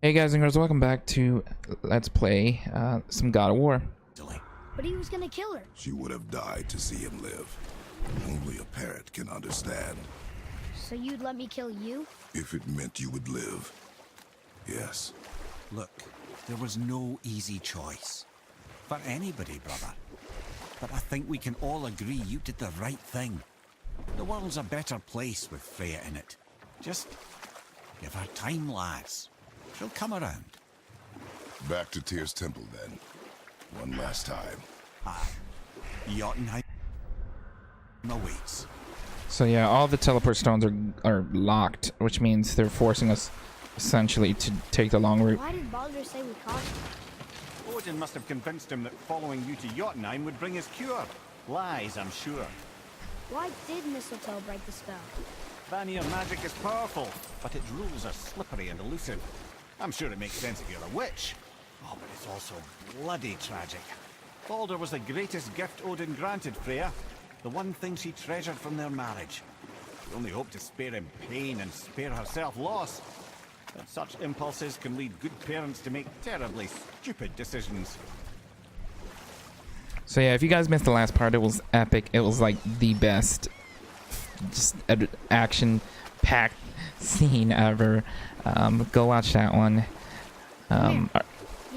Hey guys and girls, welcome back to Let's Play some God of War. But he was gonna kill her. She would have died to see him live. Only a parent can understand. So you'd let me kill you? If it meant you would live. Yes. Look, there was no easy choice. For anybody, brother. But I think we can all agree you did the right thing. The world's a better place with Freya in it. Just give her time, lads. She'll come around. Back to Tyr's temple then. One last time. Jotunheim awaits. So yeah, all the teleport stones are locked, which means they're forcing us essentially to take the long route. Why did Baldur say we caution? Odin must have convinced him that following you to Jotunheim would bring his cure. Lies, I'm sure. Why did mistletoe break the spell? Vanir magic is powerful, but its rules are slippery and elusive. I'm sure it makes sense if you're a witch. Oh, but it's also bloody tragic. Baldur was the greatest gift Odin granted Freya. The one thing she treasured from their marriage. She only hoped to spare him pain and spare herself loss. But such impulses can lead good parents to make terribly stupid decisions. So yeah, if you guys missed the last part, it was epic. It was like the best, just action-packed scene ever. Go watch that one. You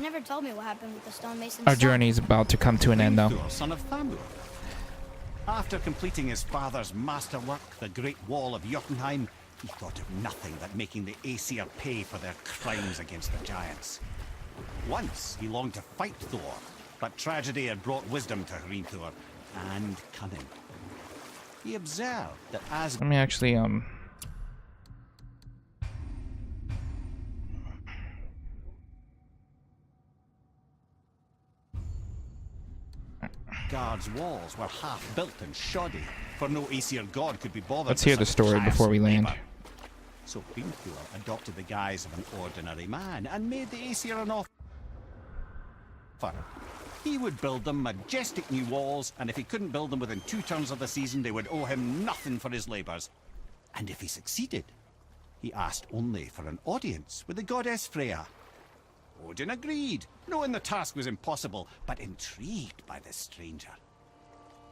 never told me what happened with the stonemason's Our son. journey is about to come to an end, though. Hrimthur, son of Thamur. After completing his father's masterwork, the Great Wall of Jotunheim, he thought of nothing but making the Aesir pay for their crimes against the giants. Once he longed to fight Thor, but tragedy had brought wisdom to Hrimthur and cunning. He observed that as Let me actually Asgard's walls were half built and shoddy, for no Aesir god could be bothered. Let's hear the story before we land. So Hrimthur adopted the guise of an ordinary man and made the Aesir an offer. He would build them majestic new walls, and if he couldn't build them within 2 turns of the season, they would owe him nothing for his labours. And if he succeeded, he asked only for an audience with the goddess Freya. Odin agreed, knowing the task was impossible, but intrigued by the stranger.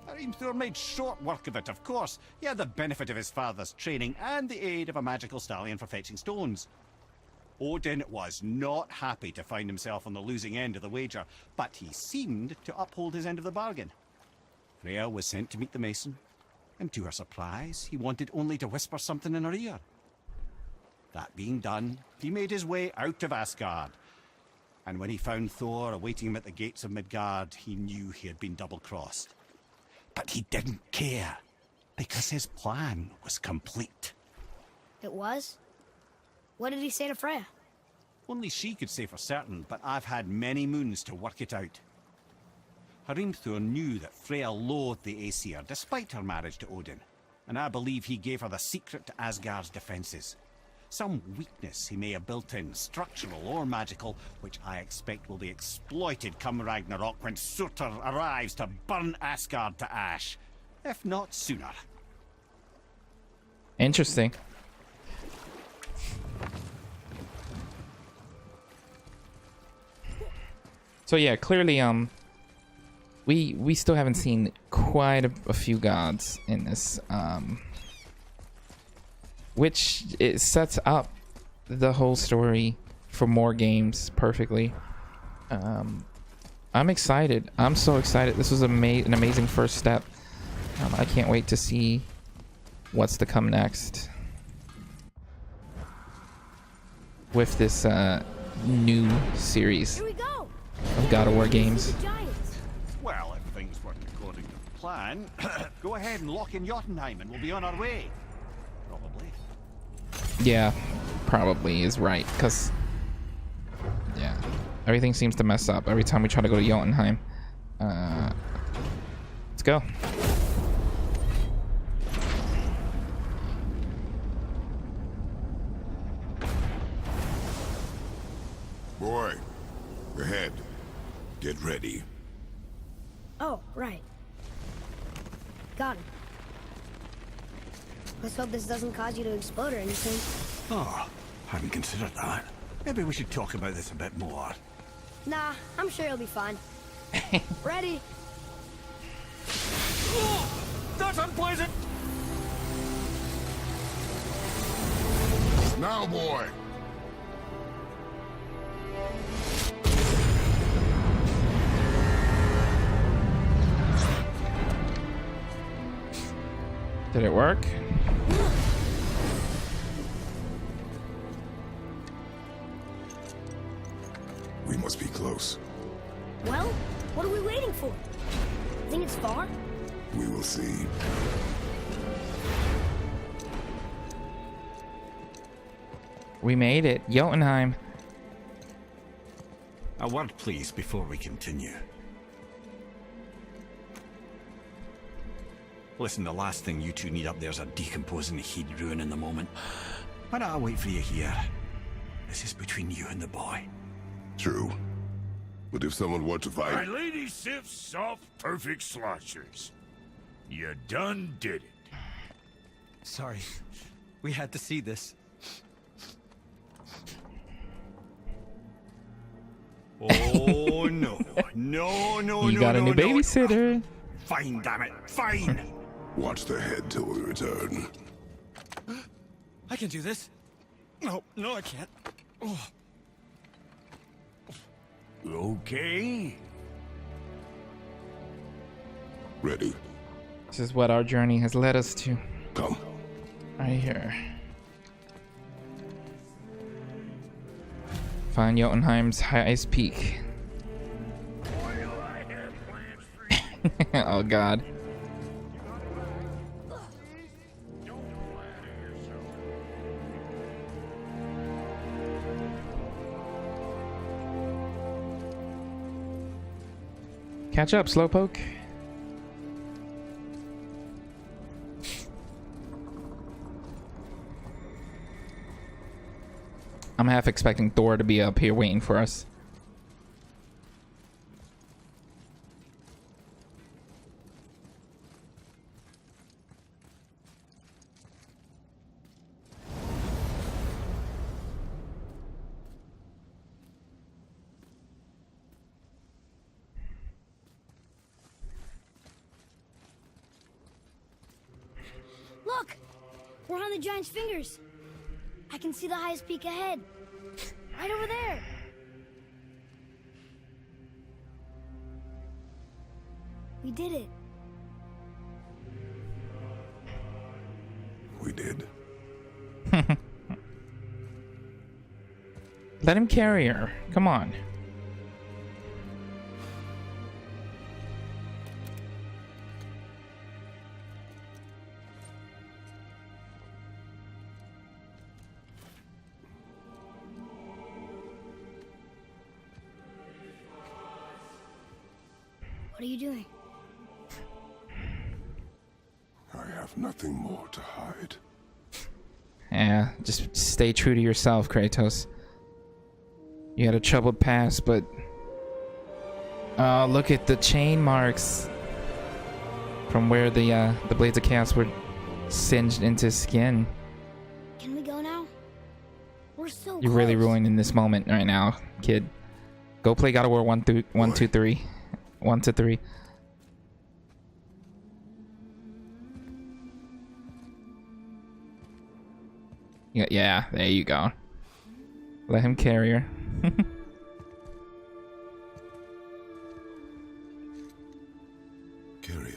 Hrimthur made short work of it, of course. He had the benefit of his father's training and the aid of a magical stallion for fetching stones. Odin was not happy to find himself on the losing end of the wager, but he seemed to uphold his end of the bargain. Freya was sent to meet the mason, and to her surprise, he wanted only to whisper something in her ear. That being done, he made his way out of Asgard. And when he found Thor awaiting him at the gates of Midgard, he knew he had been double-crossed. But he didn't care, because his plan was complete. It was? What did he say to Freya? Only she could say for certain, but I've had many moons to work it out. Hrimthur knew that Freya loathed the Aesir, despite her marriage to Odin, and I believe he gave her the secret to Asgard's defences. Some weakness he may have built in, structural or magical, which I expect will be exploited come Ragnarok when Surtur arrives to burn Asgard to ash, if not sooner. Interesting. So yeah, clearly we still haven't seen quite a few gods in this, which it sets up the whole story for more games perfectly. I'm excited. I'm so excited. This was an amazing first step. I can't wait to see what's to come next with this new series Here we go! of God of War games. The giants. Well, if things work according to plan, go ahead and lock in Jotunheim and we'll be on our way. Probably. Yeah, probably is right, because yeah, everything seems to mess up every time we try to go to Jotunheim. Let's go. Boy, ahead. Get ready. Oh, right. Got him. Let's hope this doesn't cause you to explode or anything. Oh, hadn't considered that. Maybe we should talk about this a bit more. Nah, I'm sure it'll be fine. Ready? Oh, that's unpleasant! Now, boy. Did it work? We must be close. Well, what are we waiting for? Think it's far? We will see. We made it. Jotunheim. A word, please, before we continue. Listen, the last thing you two need up there's a decomposing heat ruining the moment. Why don't I wait for you here? This is between you and the boy. True. But if someone were to My fight... lady sips soft, perfect sloshers. You done did it. Sorry. We had to see this. Oh, no. No, no, You no, got a new no, no. babysitter. Fine, damn it. Fine. Watch the head till we return. I can do this. No, no, I can't. Oh. Okay. Ready. This is what our journey has led us to. Come. Right here. Find Jotunheim's highest peak. Oh god. Catch up, Slowpoke. I'm half expecting Thor to be up here waiting for us. Look! We're on the giant's fingers. I can see the highest peak ahead. Right over there. We did it. We did. Let him carry her. Come on. What are you doing? I have nothing more to hide. Yeah, just stay true to yourself, Kratos. You had a troubled past, but... Oh, look at the chain marks from where the Blades of Chaos were singed into skin. Can we go now? We're so You're really close. ruining this moment right now, kid. Go play God of War 1 through 1, 2, 3. 1 to 3. Yeah, there you go. Let him carry her. Carry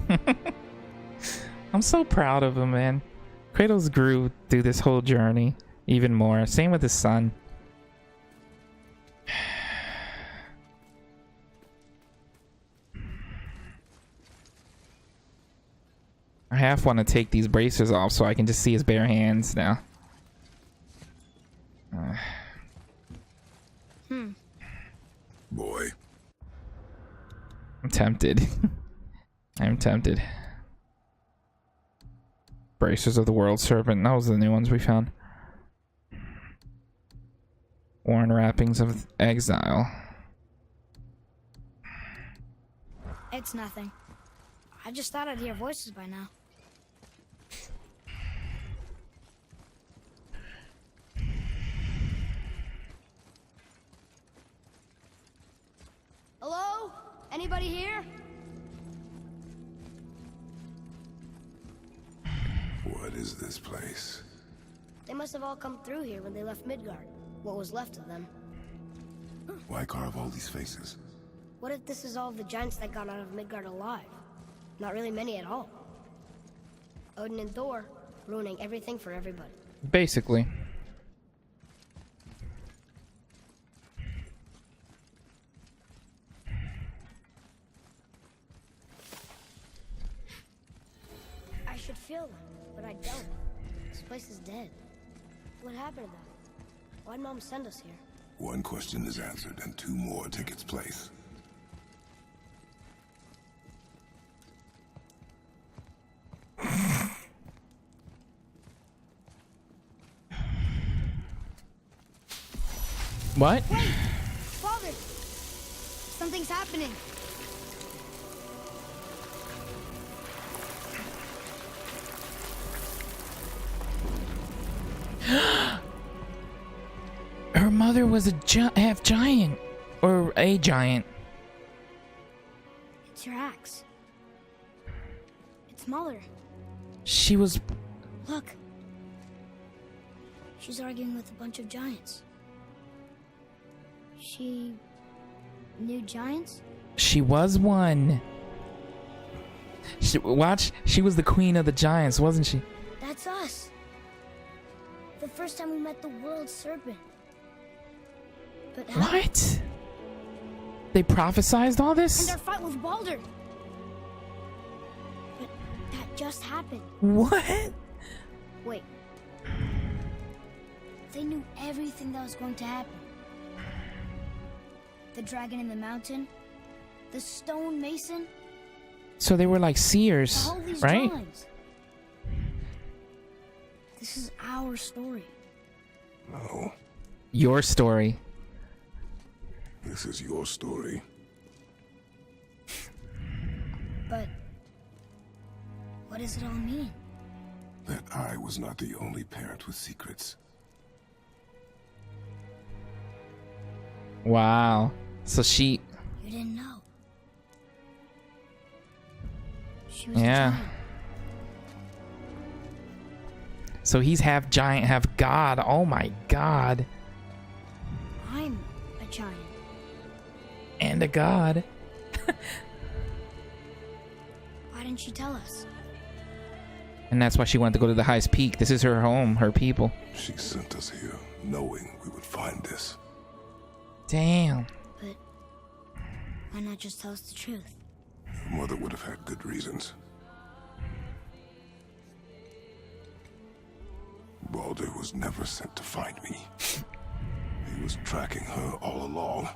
her. I'm so proud of him, man. Kratos grew through this whole journey even more. Same with his son. I half want to take these bracers off so I can just see his bare hands now. Boy. I'm tempted. I'm tempted. Bracers of the World Serpent. Those are the new ones we found. Worn wrappings of exile. It's nothing. I just thought I'd hear voices by now. Anybody here? What is this place? They must have all come through here when they left Midgard. What was left of them. Why carve all these faces? What if this is all of the giants that got out of Midgard alive? Not really many at all. Odin and Thor ruining everything for everybody. Basically. I should feel them, but I don't. This place is dead. What happened to them? Why'd Mom send us here? One question is answered and two more take its place. What? Wait! Father! Something's happening. Her mother was a half giant. Or a giant. It's your axe. It's smaller. She was... Look. She's arguing with a bunch of giants. She knew giants? She was one. Watch, she was the queen of the giants, wasn't she? That's us. The first time we met the world serpent. But how? What? They prophesized all And this? our fight with Baldur. But that just happened. What? Wait. They knew everything that was going to happen. The dragon in the mountain, the stone mason, So they were like seers, all these right? drawings. This is our story. No, Your story. this is your story. But what does it all mean? That I was not the only parent with secrets. Wow. So she... You didn't know. She was a Yeah. giant. So he's half giant, half god. Oh my god. I'm a giant. And a god. Why didn't she tell us? And that's why she wanted to go to the highest peak. This is her home, her people. She sent us here, knowing we would find this. Damn. But why not just tell us the truth? Your mother would have had good reasons. Baldur was never sent to find me. He was tracking her all along,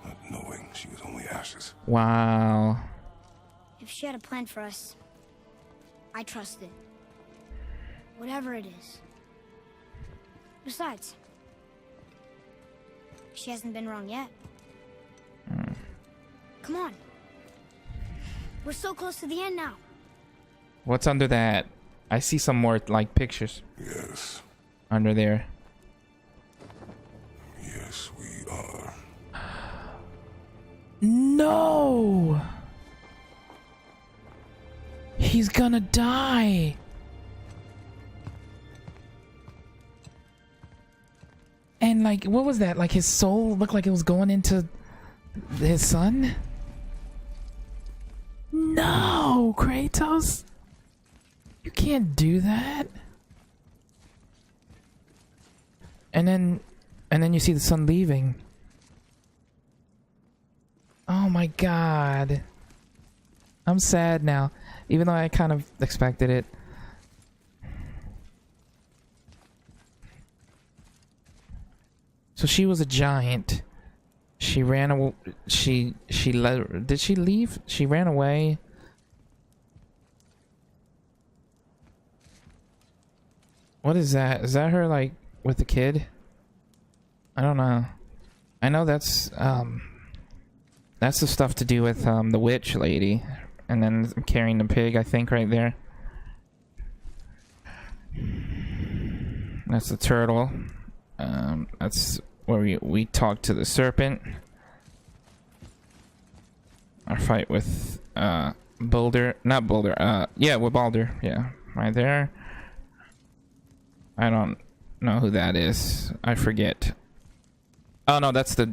not knowing she was only ashes. Wow. If she had a plan for us, I trust it. Whatever it is. Besides, she hasn't been wrong yet. Come on. We're so close to the end now. What's under that? I see some more, like, pictures Yes, under there. yes, we are. No! He's gonna die! And, like, what was that? Like, his soul looked like it was going into his son? No, Kratos! You can't do that. And then you see the son leaving. Oh my god. I'm sad now, even though I kind of expected it. So she was a giant. She ran away. Did she leave? She ran away. What is that? Is that her, like, with the kid? I don't know. I know that's the stuff to do with the witch lady, and then carrying the pig, I think, right there. That's the turtle. That's where we talk to the serpent. Our fight with Boulder, not Boulder. Yeah, with Baldur. Yeah, right there. I don't know who that is. I forget. Oh no, that's the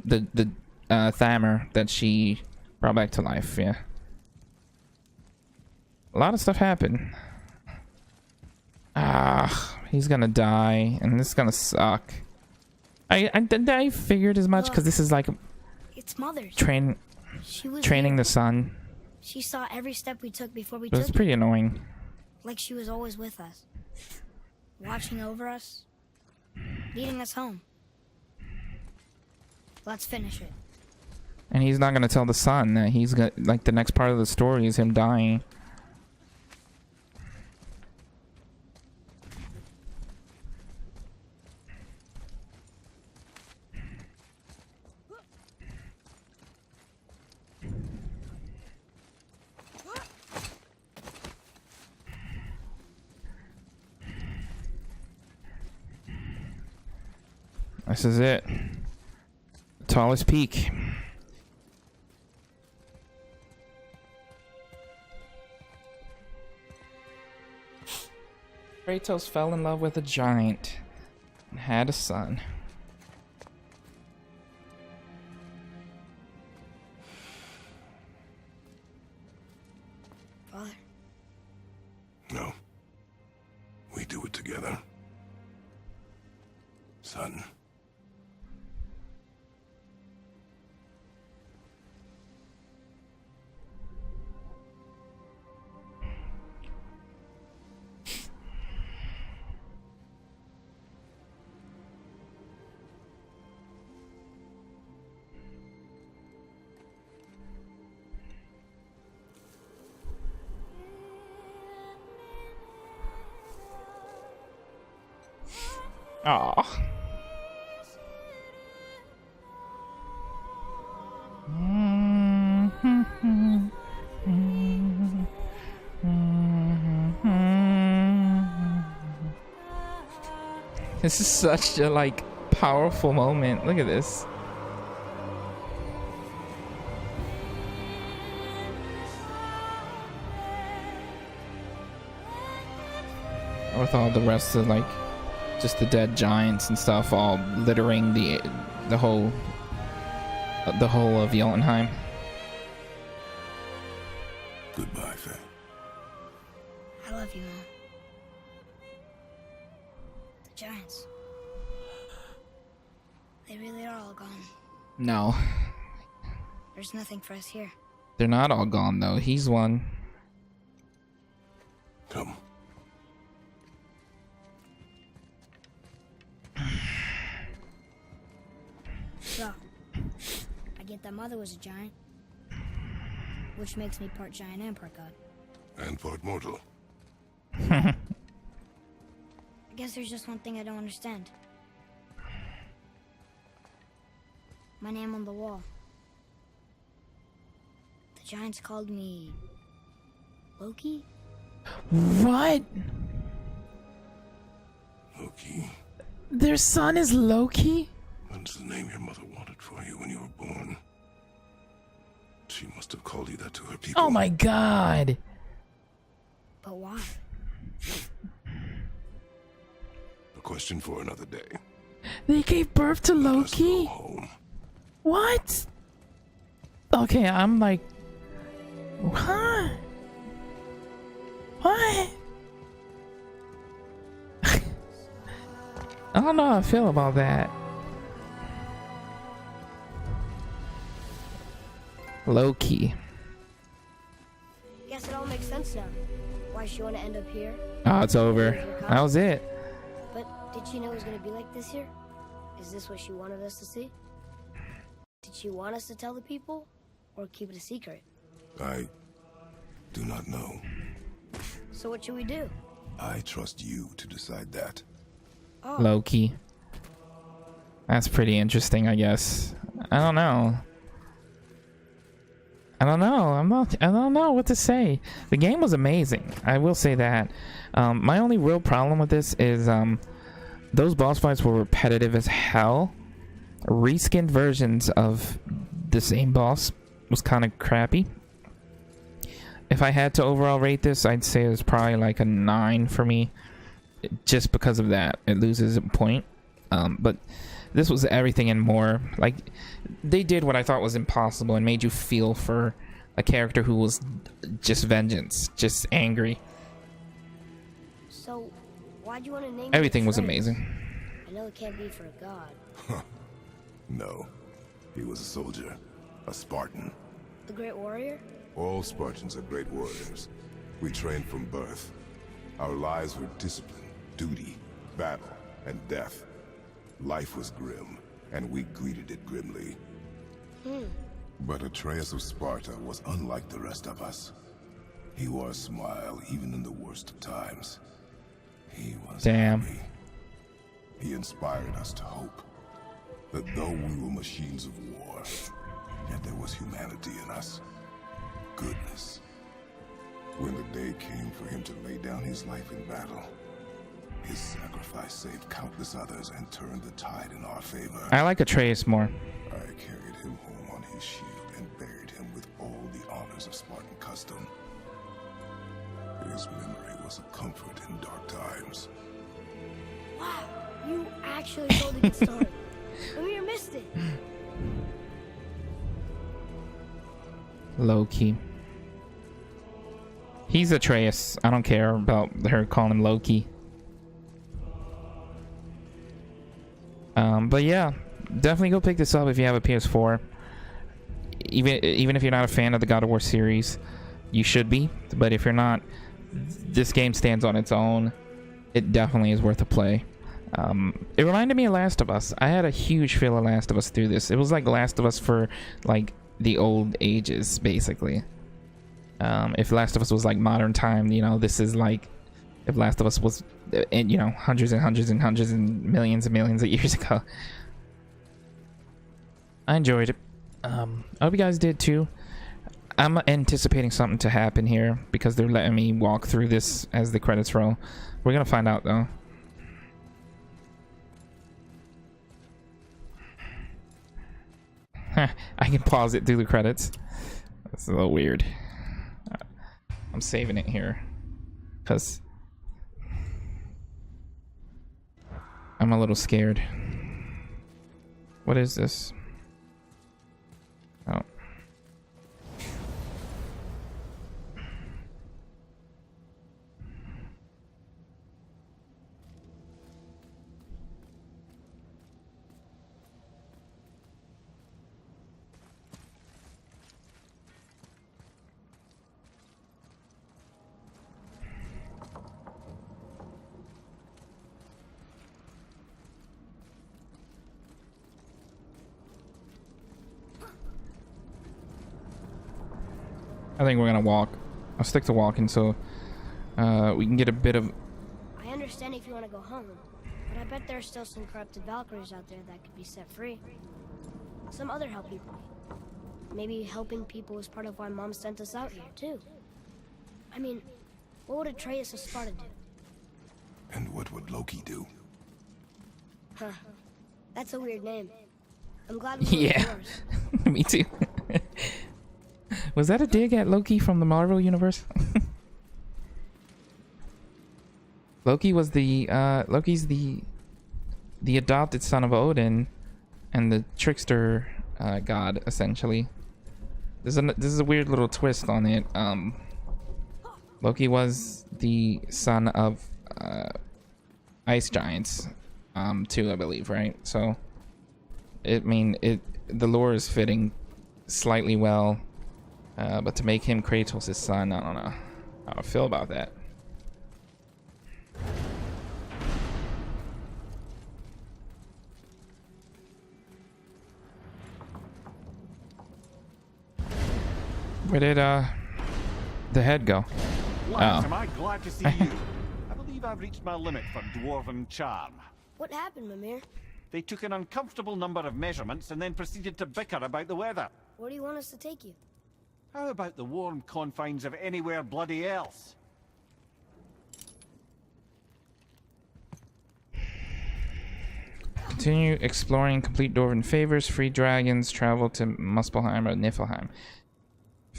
Thammer that she brought back to life. Yeah. A lot of stuff happened. Ah, he's gonna die, and this is gonna suck. I figured as much because this is like It's Mother's. She was training here. the son. She saw every step we took before we But took it's it. pretty annoying. Like she was always with us. Watching over us. Leading us home. Let's finish it. And he's not gonna tell the son that he's got like the next part of the story is him dying. This is it. Tallest peak. Kratos fell in love with a giant and had a son. Father. No. We do it together. Son. Aww. This is such a like powerful moment. Look at this. With all the rest of like just the dead giants and stuff all littering the whole of Jotunheim. Goodbye, Faye. I love you, Mom. The giants. They really are all gone. No, There's nothing for us here. they're not all gone though. He's one. Come. So, I get that Mother was a giant. Which makes me part giant and part god. And part mortal. I guess there's just one thing I don't understand. My name on the wall. The giants called me... Loki? What? Loki. Their son is Loki? That's the name your mother wanted for you when you were born. She must have called you that to her people. Oh my god. But why? A question for another day. They gave birth to Let us go Loki? home. What? Okay, I'm like, huh? What? I don't know how I feel about that. Loki. Guess it all makes sense now. Why she wanna end up here? Oh, it's over. That was it. But did she know it was gonna be like this here? Is this what she wanted us to see? Did she want us to tell the people? Or keep it a secret? I do not know. So what should we do? I trust you to decide that. Oh, Loki. That's pretty interesting, I guess. I don't know. I don't know what to say. The game was amazing. I will say that. My only real problem with this is those boss fights were repetitive as hell. Reskinned versions of the same boss was kind of crappy. if I had to overall rate this, I'd say it's probably like a 9 for me. Just because of that, it loses a point. But this was everything and more. Like, they did what I thought was impossible and made you feel for a character who was just vengeance, just angry. So, why'd you want to name Everything it was Atreus? amazing. I know it can't be for a god. No. He was a soldier. A Spartan. The great warrior? All Spartans are great warriors. We trained from birth. Our lives were discipline, duty, battle, and death. Life was grim, and we greeted it grimly. But Atreus of Sparta was unlike the rest of us. He wore a smile even in the worst of times. He was happy. He inspired us to hope that though we were machines of war, yet there was humanity in us. Goodness. When the day came for him to lay down his life in battle, his sacrifice saved countless others and turned the tide in our favor. I like Atreus more. I carried him home on his shield and buried him with all the honors of Spartan custom. His memory was a comfort in dark times. Wow, you actually told a good story. Amir missed it. Loki. He's Atreus. I don't care about her calling him Loki. But yeah, definitely go pick this up if you have a PS4. Even if you're not a fan of the God of War series, you should be. But if you're not, this game stands on its own. It definitely is worth a play. It reminded me of Last of Us. I had a huge feel of Last of Us through this. It was like Last of Us for like the old ages, basically. If Last of Us was like modern time, you know, this is like if Last of Us was, you know, hundreds and hundreds and hundreds and millions of years ago. I enjoyed it. I hope you guys did too. I'm anticipating something to happen here because they're letting me walk through this as the credits roll. We're gonna find out though. I can pause it through the credits. That's a little weird. I'm saving it here because I'm a little scared. What is this? Oh. I think we're gonna walk. I'll stick to walking so we can get a bit of... I understand if you want to go home, but I bet there are still some corrupted Valkyries out there that could be set free. Some other help people. Maybe helping people is part of why Mom sent us out here, too. I mean, what would Atreus of Sparta do? And what would Loki do? Huh. That's a weird name. I'm glad we Yeah. Me too. Was that a dig at Loki from the Marvel universe? Loki was the Loki's the adopted son of Odin and the trickster god, essentially. This is a weird little twist on it. Loki was the son of ice giants too, I believe, right? So the lore is fitting slightly well. But to make him Kratos' son, I don't know how I feel about that. Where did the head go? Lads, am I glad to see you? I believe I've reached my limit for dwarven charm. What happened, Mimir? They took an uncomfortable number of measurements and then proceeded to bicker about the weather. Where do you want us to take you? How about the warm confines of anywhere bloody else? Continue exploring complete Dwarven favors, free dragons, travel to Muspelheim or Niflheim.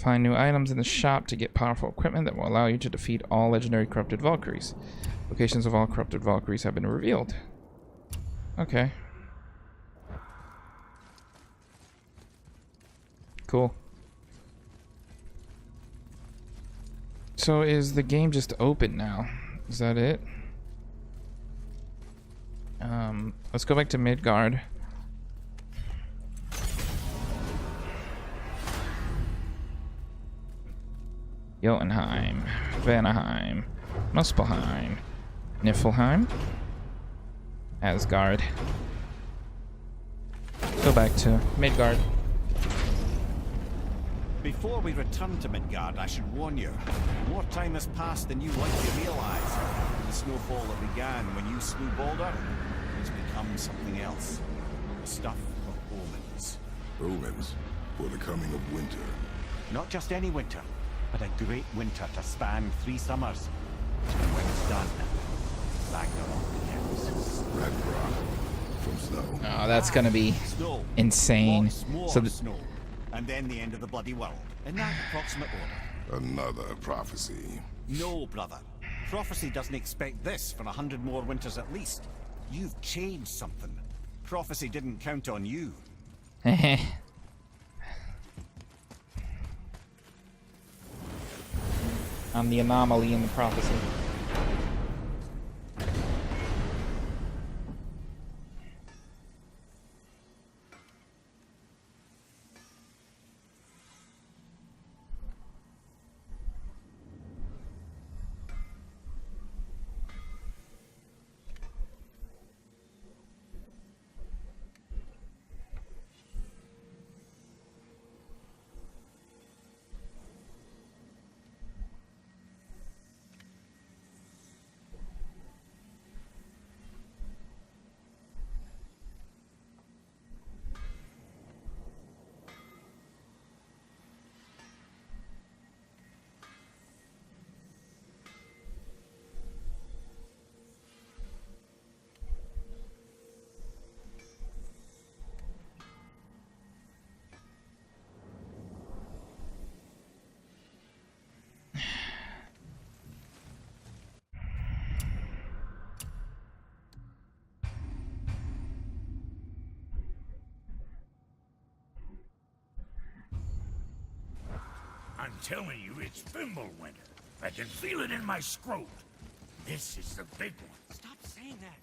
Find new items in the shop to get powerful equipment that will allow you to defeat all legendary corrupted Valkyries. Locations of all corrupted Valkyries have been revealed. Okay. Cool. So is the game just open now? Is that it? Let's go back to Midgard. Jotunheim, Vanaheim, Muspelheim, Niflheim, Asgard. Go back to Midgard. Before we return to Midgard, I should warn you, more time has passed than you likely realize. The snowfall that began when you slew Balder has become something else. The stuff of omens. Omens for the coming of winter. Not just any winter, but a great winter to span 3 summers. And when it's done, Ragnarok begins. Ragnarok from snow. Oh, that's gonna be Snow. insane. Lots more So snow. And then the end of the bloody world. In that approximate order. Another prophecy. No, brother. Prophecy doesn't expect this for 100 more winters at least. You've changed something. Prophecy didn't count on you. I'm the anomaly in the prophecy. I'm telling you, it's Fimbulwinter. I can feel it in my scrot. This is the big one. Stop saying that.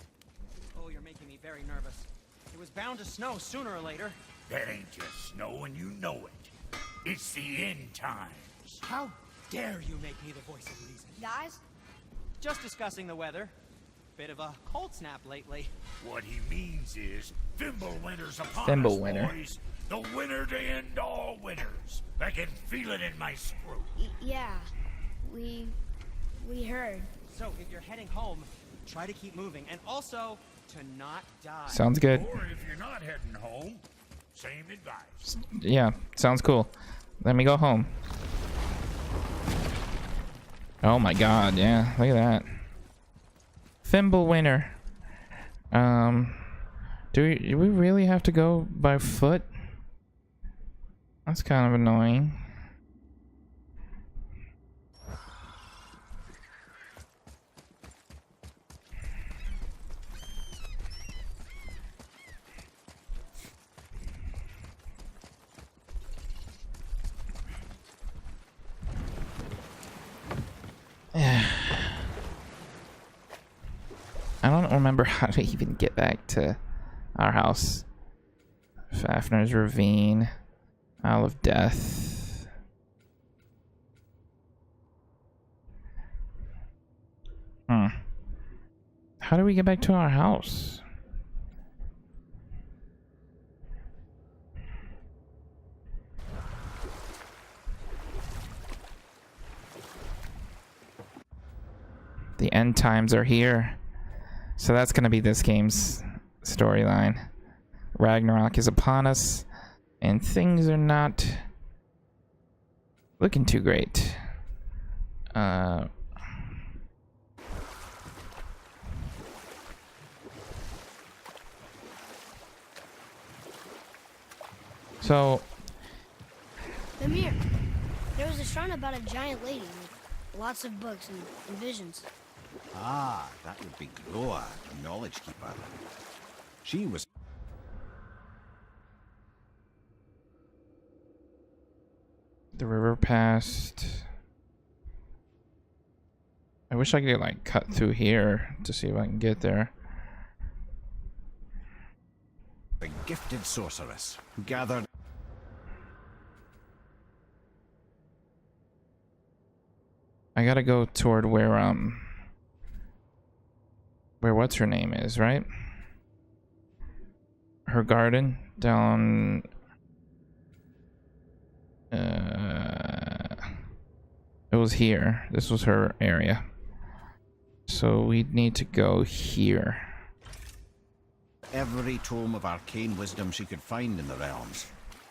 Oh, you're making me very nervous. It was bound to snow sooner or later. That ain't just snow, and you know it. It's the end times. How dare you make me the voice of reason? Guys, Just discussing the weather. Bit of a cold snap lately. What he means is, Fimbulwinter's upon Fimbulwinter. us, boys. The winter to end all winters. I can feel it in my scrot. yeah, we heard. So if you're heading home, try to keep moving, and also to not die. Sounds good. Or if you're not heading home, same advice. Yeah, sounds cool. Let me go home. Oh my god, yeah, look at that. Fimbulwinter. Do we really have to go by foot? That's kind of annoying. I don't remember how to even get back to our house. Fafner's Ravine. Isle of Death. How do we get back to our house? The end times are here. So that's going to be this game's storyline. Ragnarok is upon us, and things are not looking too great. So Mimir, a shrine about a giant lady with lots of books and visions. Ah, that would be Groa, the knowledge keeper. She was The river passed. I wish I could like cut through here to see if I can get there. a gifted sorceress who gathered I gotta go toward where what's her name is, right? Her garden down it was here. This was her area. So we need to go here. every tome of arcane wisdom she could find in the realms,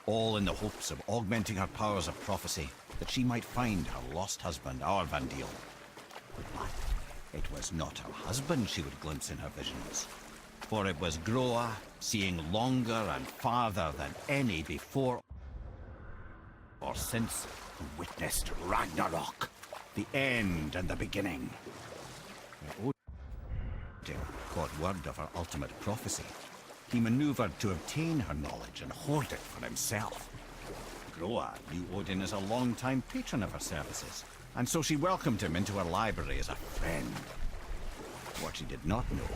all in the hopes of augmenting her powers of prophecy, that she might find her lost husband, Arvandil. But it was not her husband she would glimpse in her visions, for it was Groa, seeing longer and farther than any before or since, who witnessed Ragnarok, the end and the beginning. When Odin caught word of her ultimate prophecy, he maneuvered to obtain her knowledge and hoard it for himself. Groa knew Odin as a long-time patron of her services, and so she welcomed him into her library as a friend. What she did not know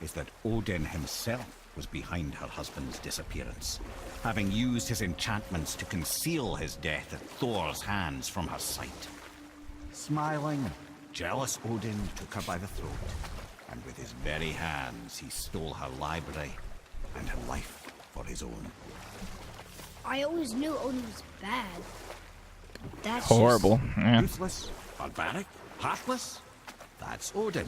is that Odin himself was behind her husband's disappearance, having used his enchantments to conceal his death at Thor's hands from her sight. Smiling, jealous Odin took her by the throat, and with his very hands he stole her library and her life for his own. I always knew Odin was bad. That's Horrible. Yeah. Ruthless, barbaric, heartless? That's Odin.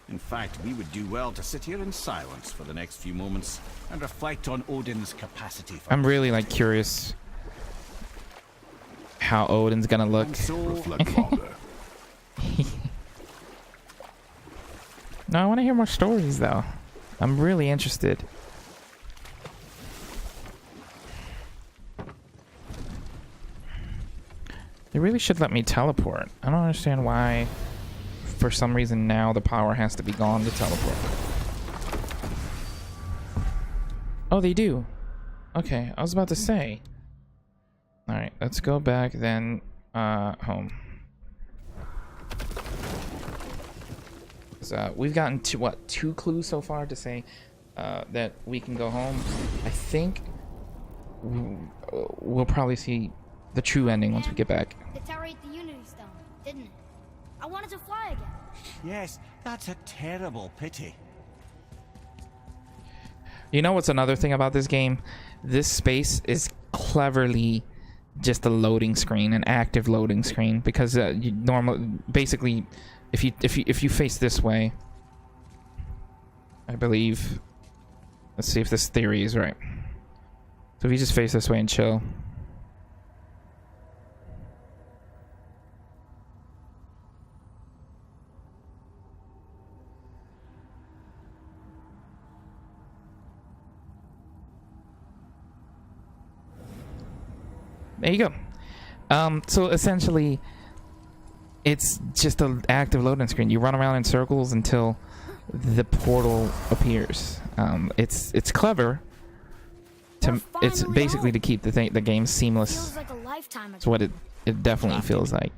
In fact, we would do well to sit here in silence for the next few moments and reflect on Odin's capacity for... I'm really like curious how Odin's gonna look. And so, Reflect longer. No, I want to hear more stories though. I'm really interested. They really should let me teleport. I don't understand why, for some reason now, the power has to be gone to teleport. Oh, they do. Okay, I was about to say. Alright, let's go back then, home. We've gotten to, what, 2 clues so far to say that we can go home. I think we'll probably see the true ending once we get back. The tower ate the Unity Stone, didn't it? I wanted to fly again. yes, that's a terrible pity. You know what's another thing about this game? This space is cleverly just a loading screen, an active loading screen, because you basically, if you face this way, I believe. Let's see if this theory is right. So if you just face this way and chill. There you go. So essentially, it's just an active loading screen. You run around in circles until the portal appears. It's clever. It's basically to keep the game seamless. Feels like a lifetime ago. That's what it definitely feels like.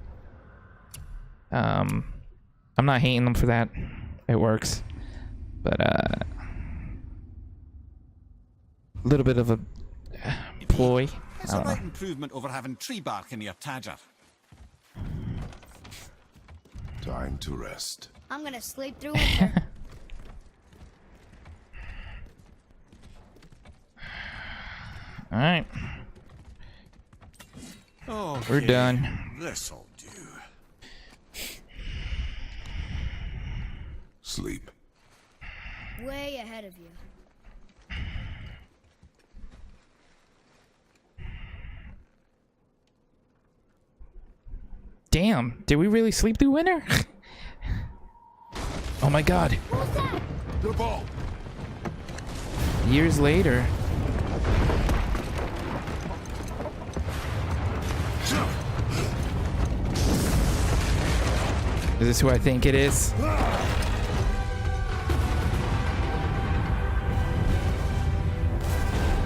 I'm not hating them for that. It works, but a little bit of a ploy. It's a right improvement over having tree bark in your tadger. Time to rest. I'm gonna sleep through winter. All right, Okay, we're done. This'll do. Sleep. Way ahead of you. Damn, did we really sleep through winter? Oh my god. What was that? The ball. Years later. Is this who I think it is?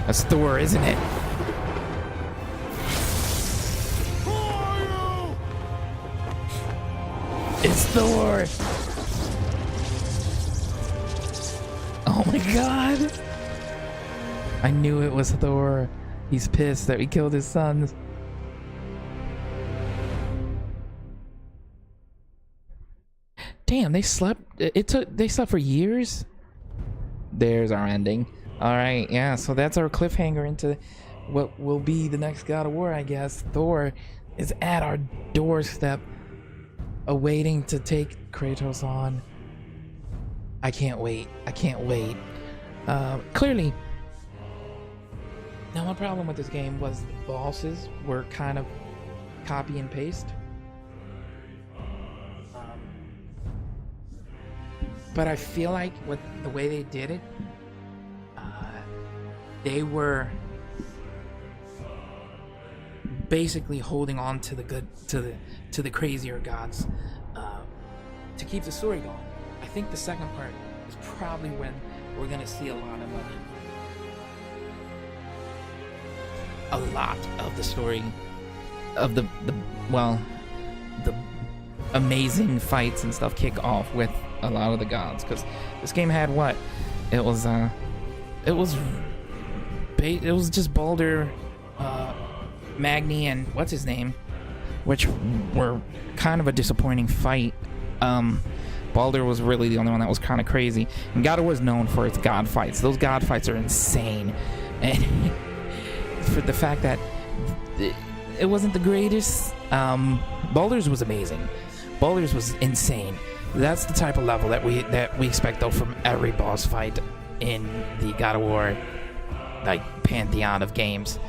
That's Thor, isn't it? It's Thor! Oh my god! I knew it was Thor. He's pissed that we killed his sons. Damn, they slept. They slept for years. There's our ending. All right, yeah. So that's our cliffhanger into what will be the next God of War, I guess. Thor is at our doorstep, awaiting to take Kratos on. I can't wait. I can't wait. Clearly, now my problem with this game was the bosses were kind of copy and paste. But I feel like with the way they did it, they were basically holding on to the good, to the crazier gods, to keep the story going. I think the second part is probably when we're gonna see a lot of the story of the amazing fights and stuff kick off with a lot of the gods, because this game had what? It was just Baldur, Magni, and what's his name, which were kind of a disappointing fight. Baldur was really the only one that was kind of crazy, and God was known for its god fights. Those god fights are insane, and for the fact that it wasn't the greatest, Baldur's was amazing. Baldur's was insane. That's the type of level that we expect though from every boss fight in the God of War like pantheon of games.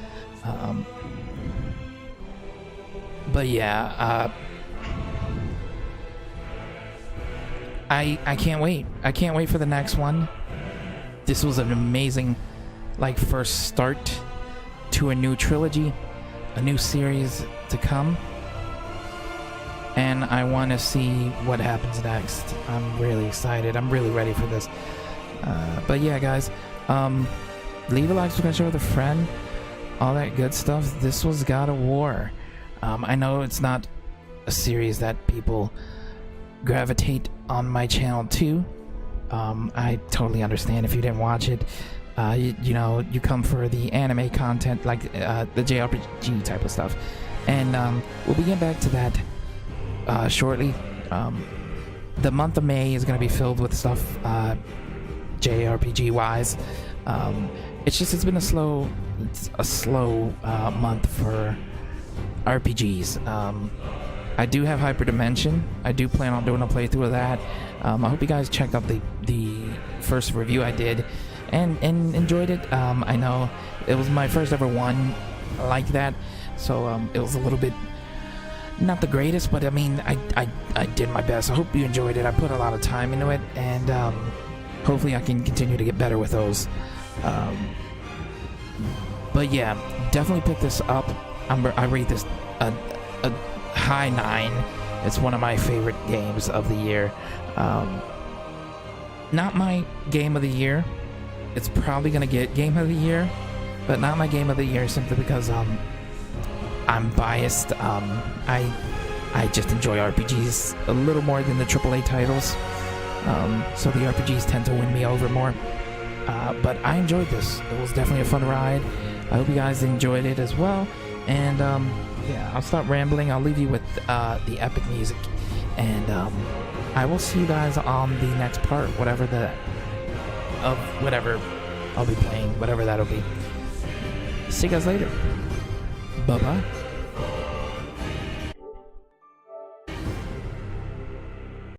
But yeah, I can't wait. I can't wait for the next one. This was an amazing like first start to a new trilogy, a new series to come. And I want to see what happens next. I'm really excited. I'm really ready for this. But yeah, guys, leave a like, subscribe, share with a friend, all that good stuff. This was God of War. I know it's not a series that people gravitate on my channel to. I totally understand if you didn't watch it. You come for the anime content, like the JRPG type of stuff. And we'll get back to that shortly. The month of May is going to be filled with stuff JRPG wise. It's been a slow month for RPGs. I do have Hyperdimension. I do plan on doing a playthrough of that. I hope you guys checked out the first review I did and enjoyed it. I know it was my first ever one like that, so it was a little bit not the greatest, but I mean, I did my best. I hope you enjoyed it. I put a lot of time into it, and hopefully I can continue to get better with those. But yeah, definitely pick this up. I rate this a high 9. It's one of my favorite games of the year. Not my game of the year. It's probably gonna get game of the year, but not my game of the year simply because I'm biased. I just enjoy RPGs a little more than the AAA titles. So the RPGs tend to win me over more. But I enjoyed this. It was definitely a fun ride. I hope you guys enjoyed it as well. And yeah, I'll stop rambling. I'll leave you with the epic music. And I will see you guys on the next part, whatever I'll be playing, whatever that'll be. See you guys later. Bye-bye.